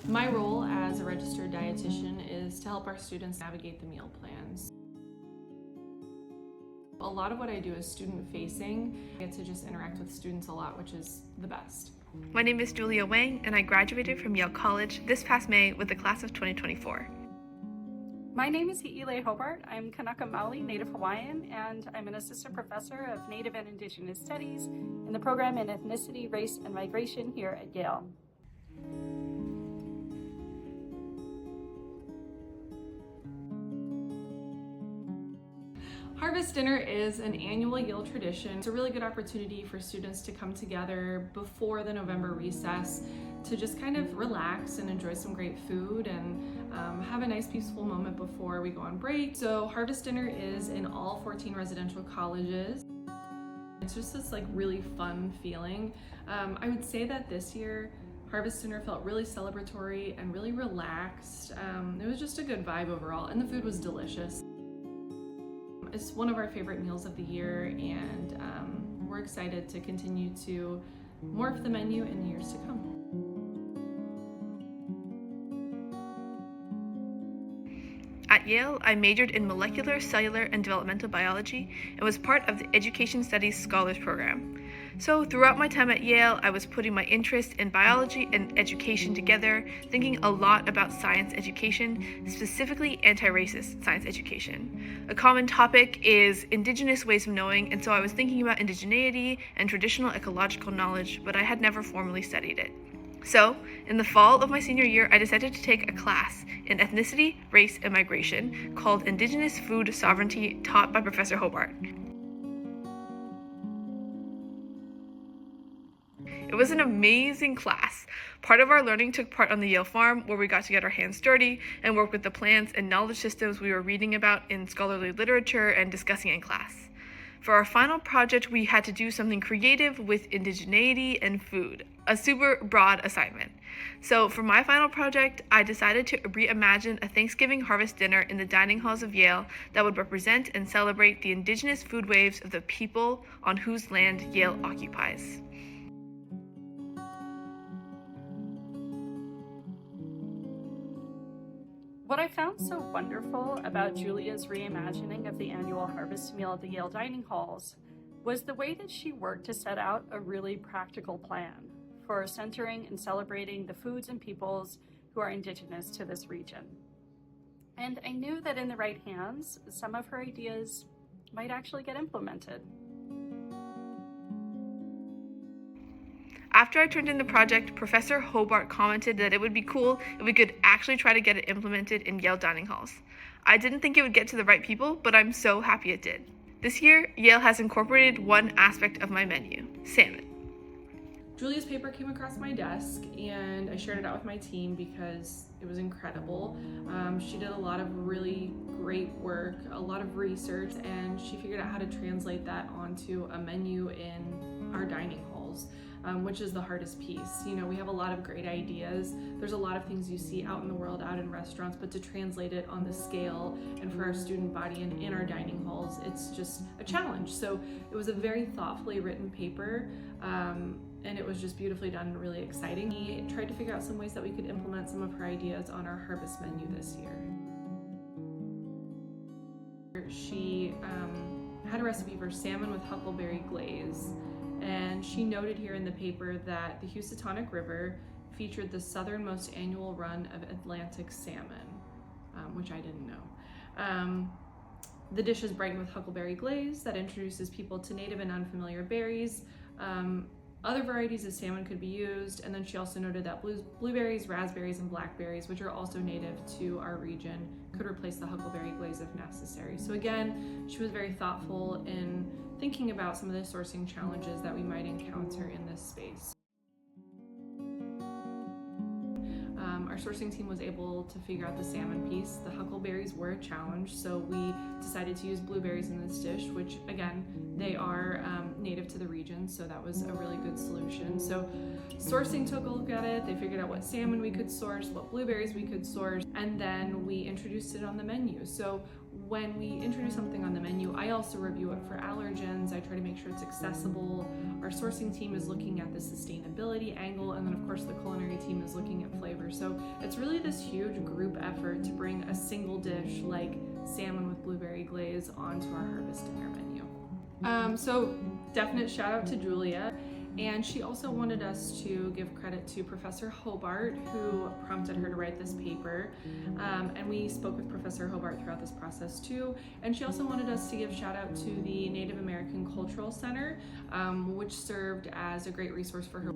My role as a registered dietitian is to help our students navigate the meal plans. A lot of what I do is student-facing. I get to just interact with students a lot, which is the best. My name is Julia Wang, and I graduated from Yale College this past May with the class of 2024. My name is Professor Hobart. I'm Kanaka Maoli, Native Hawaiian, and I'm an assistant professor of Native and Indigenous Studies in the program in Ethnicity, Race, and Migration here at Yale. Harvest Dinner is an annual Yale tradition. It's a really good opportunity for students to come together before the November recess to just kind of relax and enjoy some great food and have a nice peaceful moment before we go on break. So Harvest Dinner is in all 14 residential colleges. It's just this really fun feeling. I would say that this year Harvest Dinner felt really celebratory and really relaxed. It was just a good vibe overall, and the food was delicious. It's one of our favorite meals of the year, and we're excited to continue to morph the menu in the years to come. At Yale, I majored in molecular, cellular, and developmental biology and was part of the Education Studies Scholars Program. So throughout my time at Yale, I was putting my interest in biology and education together, thinking a lot about science education, specifically anti-racist science education. A common topic is indigenous ways of knowing, and so I was thinking about indigeneity and traditional ecological knowledge, but I had never formally studied it. So, in the fall of my senior year, I decided to take a class in ethnicity, race, and migration called Indigenous Food Sovereignty, taught by Professor Hobart. It was an amazing class. Part of our learning took part on the Yale farm, where we got to get our hands dirty and work with the plants and knowledge systems we were reading about in scholarly literature and discussing in class. For our final project, we had to do something creative with indigeneity and food, a super broad assignment. So for my final project, I decided to reimagine a Thanksgiving harvest dinner in the dining halls of Yale that would represent and celebrate the indigenous food waves of the people on whose land Yale occupies. What I found so wonderful about Julia's reimagining of the annual harvest meal at the Yale dining halls was the way that she worked to set out a really practical plan for centering and celebrating the foods and peoples who are indigenous to this region. And I knew that in the right hands, some of her ideas might actually get implemented. After I turned in the project, Professor Hobart commented that it would be cool if we could actually try to get it implemented in Yale dining halls. I didn't think it would get to the right people, but I'm so happy it did. This year, Yale has incorporated one aspect of my menu: salmon. Julia's paper came across my desk, and I shared it out with my team because it was incredible. She did a lot of really great work, a lot of research, and she figured out how to translate that onto a menu in our dining halls. Which is the hardest piece. We have a lot of great ideas. There's a lot of things you see out in the world, out in restaurants, but to translate it on the scale and for our student body and in our dining halls, it's just a challenge. So it was a very thoughtfully written paper, and it was just beautifully done and really exciting. We tried to figure out some ways that we could implement some of her ideas on our harvest menu this year. She had a recipe for salmon with huckleberry glaze. And she noted here in the paper that the Housatonic River featured the southernmost annual run of Atlantic salmon, which I didn't know. The dish is brightened with huckleberry glaze that introduces people to native and unfamiliar berries. Other varieties of salmon could be used, and then she also noted that blueberries, raspberries, and blackberries, which are also native to our region, could replace the huckleberry glaze if necessary. So again, she was very thoughtful in thinking about some of the sourcing challenges that we might encounter in this space. Our sourcing team was able to figure out the salmon piece. The huckleberries were a challenge, so we decided to use blueberries in this dish, which again, they are native to the region, so that was a really good solution. So sourcing took a look at it. They figured out what salmon we could source, what blueberries we could source, and then we introduced it on the menu. So when we introduce something on the menu, I also review it for allergens. I try to make sure it's accessible. Our sourcing team is looking at the sustainability angle, and then of course the culinary team is looking at flavor. So it's really this huge group effort to bring a single dish like salmon with blueberry glaze onto our harvest dinner menu. So definite shout out to Julia. And she also wanted us to give credit to Professor Hobart, who prompted her to write this paper. And we spoke with Professor Hobart throughout this process too. And she also wanted us to give shout out to the Native American Cultural Center, which served as a great resource for her.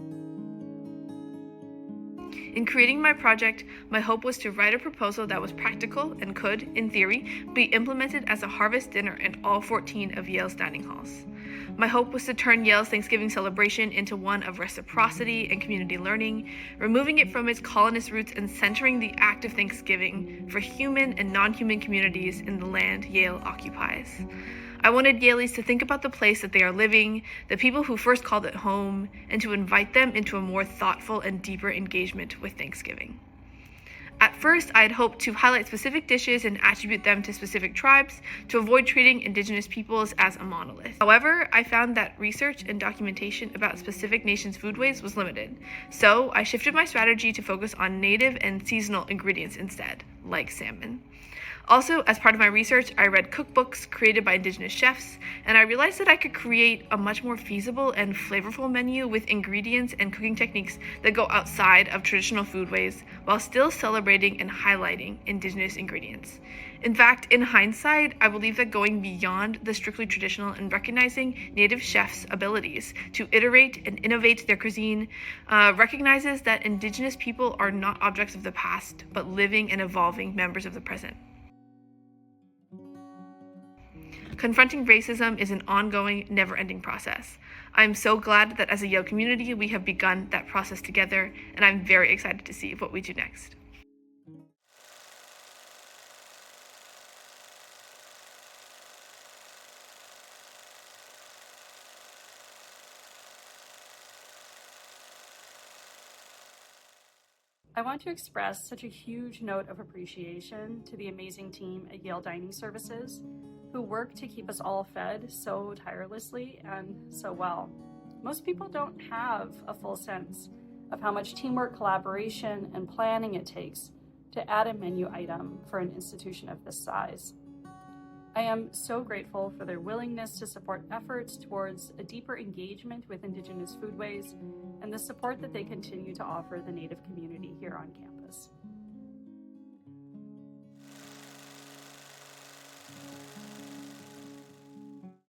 In creating my project, my hope was to write a proposal that was practical and could, in theory, be implemented as a harvest dinner in all 14 of Yale's dining halls. My hope was to turn Yale's Thanksgiving celebration into one of reciprocity and community learning, removing it from its colonist roots and centering the act of Thanksgiving for human and non-human communities in the land Yale occupies. I wanted Yaleys to think about the place that they are living, the people who first called it home, and to invite them into a more thoughtful and deeper engagement with Thanksgiving. At first, I had hoped to highlight specific dishes and attribute them to specific tribes to avoid treating indigenous peoples as a monolith. However, I found that research and documentation about specific nations' foodways was limited, so I shifted my strategy to focus on native and seasonal ingredients instead, like salmon. Also, as part of my research, I read cookbooks created by indigenous chefs, and I realized that I could create a much more feasible and flavorful menu with ingredients and cooking techniques that go outside of traditional foodways while still celebrating and highlighting indigenous ingredients. In fact, in hindsight, I believe that going beyond the strictly traditional and recognizing native chefs' abilities to iterate and innovate their cuisine recognizes that indigenous people are not objects of the past, but living and evolving members of the present. Confronting racism is an ongoing, never-ending process. I'm so glad that as a Yale community, we have begun that process together, and I'm very excited to see what we do next. I want to express such a huge note of appreciation to the amazing team at Yale Dining Services who work to keep us all fed so tirelessly and so well. Most people don't have a full sense of how much teamwork, collaboration, and planning it takes to add a menu item for an institution of this size. I am so grateful for their willingness to support efforts towards a deeper engagement with Indigenous foodways and the support that they continue to offer the Native community here on campus.